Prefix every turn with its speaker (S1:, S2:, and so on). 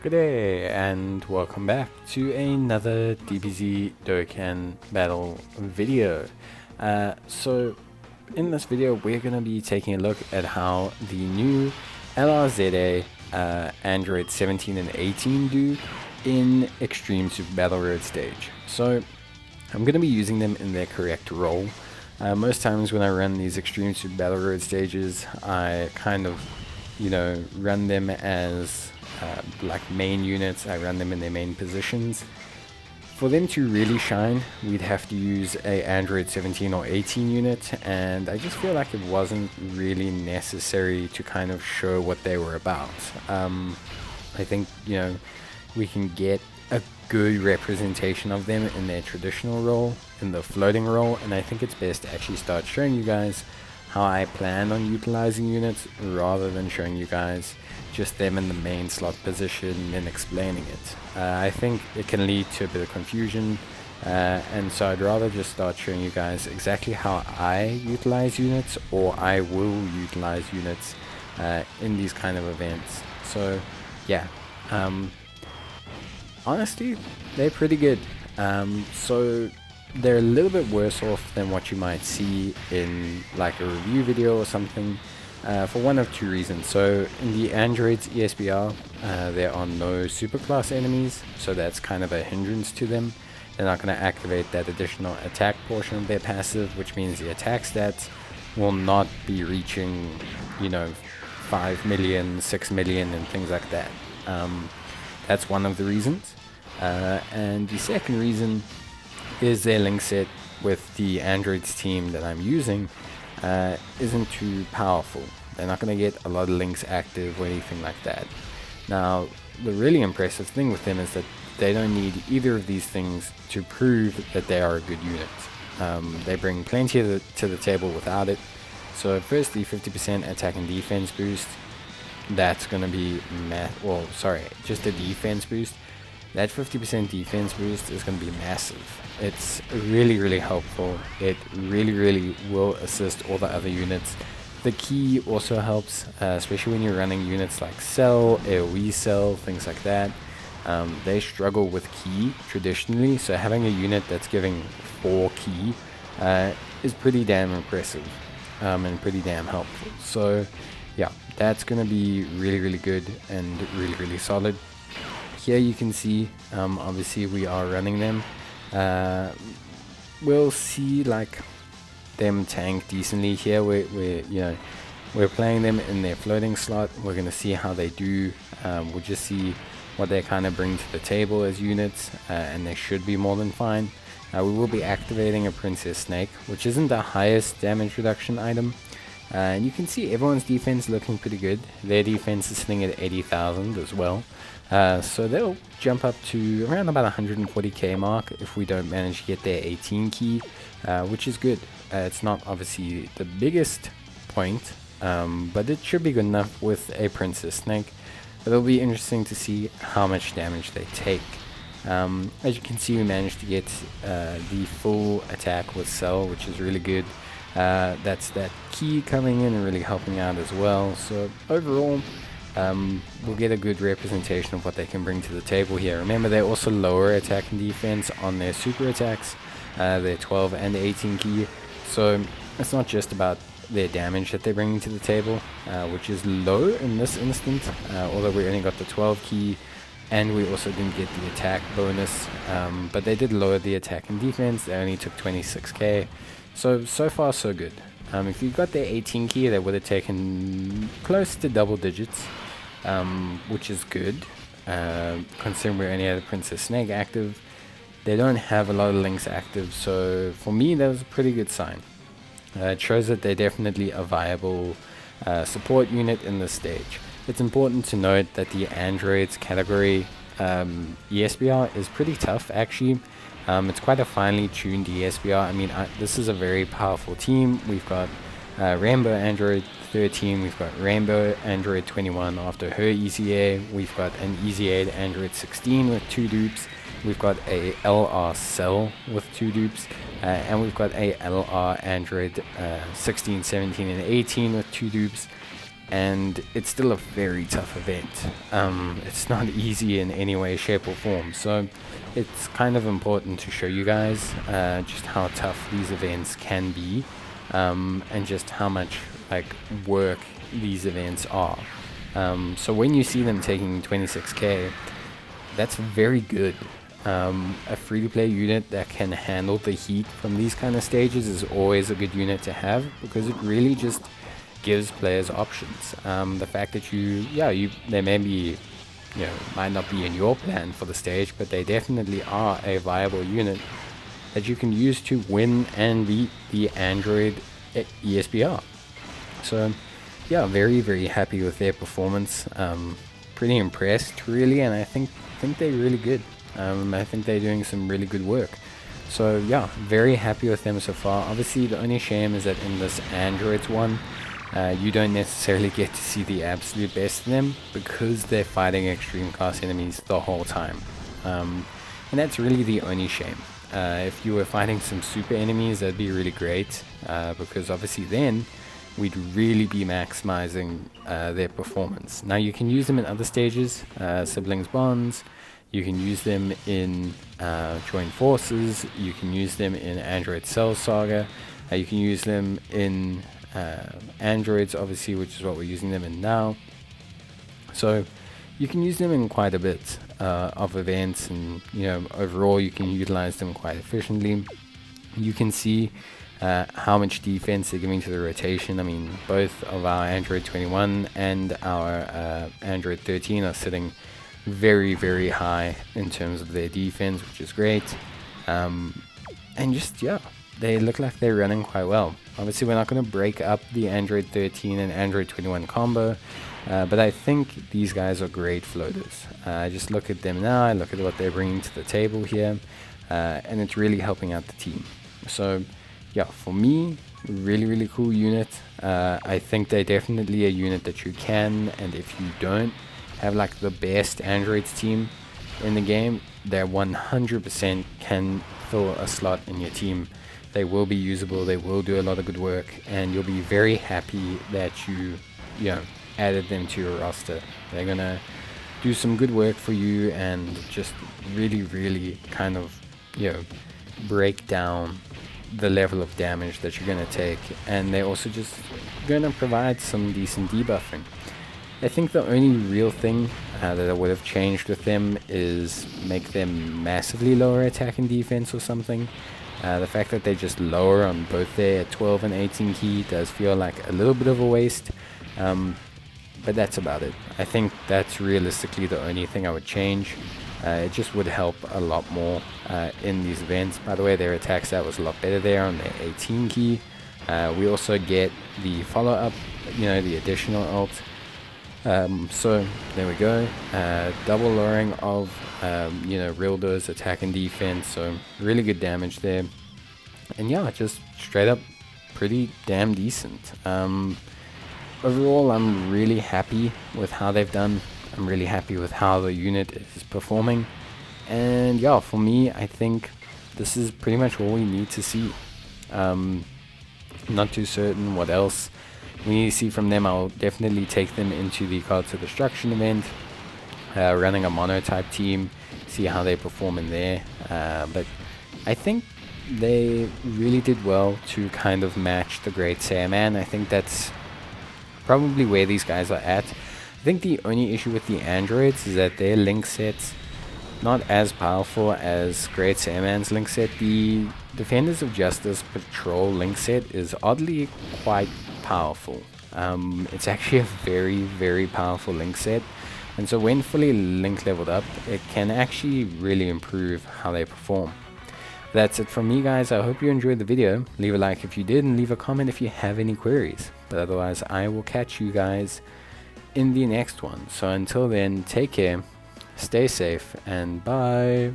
S1: Good day and welcome back to another DBZ Dokkan battle video. So in this video we're going to be taking a look at how the new LRZA Android 17 and 18 do in Extreme Super Battle Road stage. So I'm going to be using them in their correct role. Most times when I run these Extreme Super Battle Road stages, I kind of, run them as like main units. I run them in their main positions. For them to really shine, we'd have to use a Android 17 or 18 unit, and I just feel like it wasn't really necessary to kind of show what they were about. I think, we can get a good representation of them in their traditional role, in the floating role, and I think it's best to actually start showing you guys how I plan on utilizing units rather than showing you guys just them in the main slot position and explaining it. I think it can lead to a bit of confusion, and so I'd rather just start showing you guys exactly how I utilize units, or I will utilize units in these kind of events. So yeah, honestly they're pretty good. So they're a little bit worse off than what you might see in like a review video or something, for one of two reasons. So in the Android's Esbr, there are no superclass enemies, so that's kind of a hindrance to them. They're not going to activate that additional attack portion of their passive, which means the attack stats will not be reaching 5 million, 6 million and things like that. That's one of the reasons. And the second reason is their link set with the Android's team that I'm using isn't too powerful. They're not going to get a lot of links active or anything like that. Now, the really impressive thing with them is that they don't need either of these things to prove that they are a good unit. They bring plenty to the table without it. So firstly, 50% attack and defense boost. That's going to be just a defense boost. That 50% defense boost is going to be massive. It's really helpful. It really will assist all the other units. The key also helps, especially when you're running units like Cell, AoE Cell, things like that. They struggle with key traditionally, so having a unit that's giving 4 key is pretty damn impressive and pretty damn helpful. So yeah, that's going to be really good and really solid. Here you can see, obviously we are running them. We'll see like them tank decently here. We're playing them in their floating slot. We're gonna see how they do. We'll just see what they kind of bring to the table as units, and they should be more than fine. We will be activating a Princess Snake, which isn't the highest damage reduction item. And you can see everyone's defense looking pretty good. Their defense is sitting at 80,000 as well. So they'll jump up to around about 140k mark if we don't manage to get their 18 key, which is good. It's not obviously the biggest point, but it should be good enough with a Princess Snake. But it'll be interesting to see how much damage they take. As you can see, we managed to get the full attack with Cell, which is really good. That's that key coming in and really helping out as well. So overall, we'll get a good representation of what they can bring to the table here. Remember, they also lower attack and defense on their super attacks, their 12 and 18 key. So it's not just about their damage that they're bringing to the table, which is low in this instant, although we only got the 12 key and we also didn't get the attack bonus, but they did lower the attack and defense. They only took 26k. So far so good. If you got their 18 key, they would have taken close to double digits, which is good, considering we only had a Princess Snake active. They don't have a lot of links active, so for me that was a pretty good sign. It shows that they're definitely a viable support unit in this stage. It's important to note that the Androids category ESBR is pretty tough actually. It's quite a finely tuned ESBR. I mean, this is a very powerful team. We've got Rainbow Android 13, we've got Rainbow Android 21 after her EZA, we've got an EZA Android 16 with 2 dupes, we've got a LR Cell with 2 dupes, and we've got a LR Android 16, 17, and 18 with 2 dupes. and it's still a very tough event. It's not easy in any way, shape or form, so it's kind of important to show you guys just how tough these events can be, and just how much like work these events are. So when you see them taking 26k, that's very good. A free-to-play unit that can handle the heat from these kind of stages is always a good unit to have, because it really just gives players options. The fact that they may be, might not be in your plan for the stage, but they definitely are a viable unit that you can use to win and beat the Android ESBR. So yeah, very, very happy with their performance. Pretty impressed really, and I think they're really good. I think they're doing some really good work. So yeah, very happy with them so far. Obviously the only shame is that in this Androids one, you don't necessarily get to see the absolute best of them, because they're fighting extreme class enemies the whole time. And that's really the only shame. If you were fighting some super enemies, that'd be really great, because obviously then we'd really be maximizing their performance. Now you can use them in other stages, siblings bonds, you can use them in joint forces, you can use them in Android Cell Saga, you can use them in Androids obviously, which is what we're using them in now. So you can use them in quite a bit of events, and overall you can utilize them quite efficiently. You can see how much defense they're giving to the rotation. I mean, both of our Android 21 and our Android 13 are sitting very, very high in terms of their defense, which is great. And just, yeah, they look like they're running quite well. Obviously, we're not going to break up the Android 13 and Android 21 combo, but I think these guys are great floaters. I just look at them now, I look at what they're bringing to the table here, and it's really helping out the team. So yeah, for me, really, really cool unit. I think they're definitely a unit that you can, and if you don't have like the best Androids team in the game, they 100% can fill a slot in your team. They will be usable, they will do a lot of good work, and you'll be very happy that you added them to your roster. They're gonna do some good work for you and just really, really kind of break down the level of damage that you're going to take, and they're also just going to provide some decent debuffing. I think the only real thing that I would have changed with them is make them massively lower attack and defense or something. The fact that they just lower on both their 12 and 18 key does feel like a little bit of a waste, but that's about it. I think that's realistically the only thing I would change. It just would help a lot more in these events. By the way, their attack stat was a lot better there on their 18 key. We also get the follow-up, the additional ult. So there we go. Double lowering of Rildo's attack and defense, so really good damage there. And yeah, just straight up pretty damn decent. Overall, I'm really happy with how they've done. I'm really happy with how the unit is performing, and yeah, for me, I think this is pretty much all we need to see. Not too certain what else we need to see from them. I'll definitely take them into the Cards of Destruction event, running a mono type team, see how they perform in there, but I think they really did well to kind of match the Great Saiyaman. I think that's probably where these guys are at. I think the only issue with the Androids is that their link set's not as powerful as Great Saiyaman's link set. The Defenders of Justice Patrol link set is oddly quite powerful. It's actually a very, very powerful link set, and so when fully link leveled up, it can actually really improve how they perform. That's it from me, guys. I hope you enjoyed the video. Leave a like if you did, and leave a comment if you have any queries. But otherwise, I will catch you guys in the next one. So until then, take care, stay safe, and bye.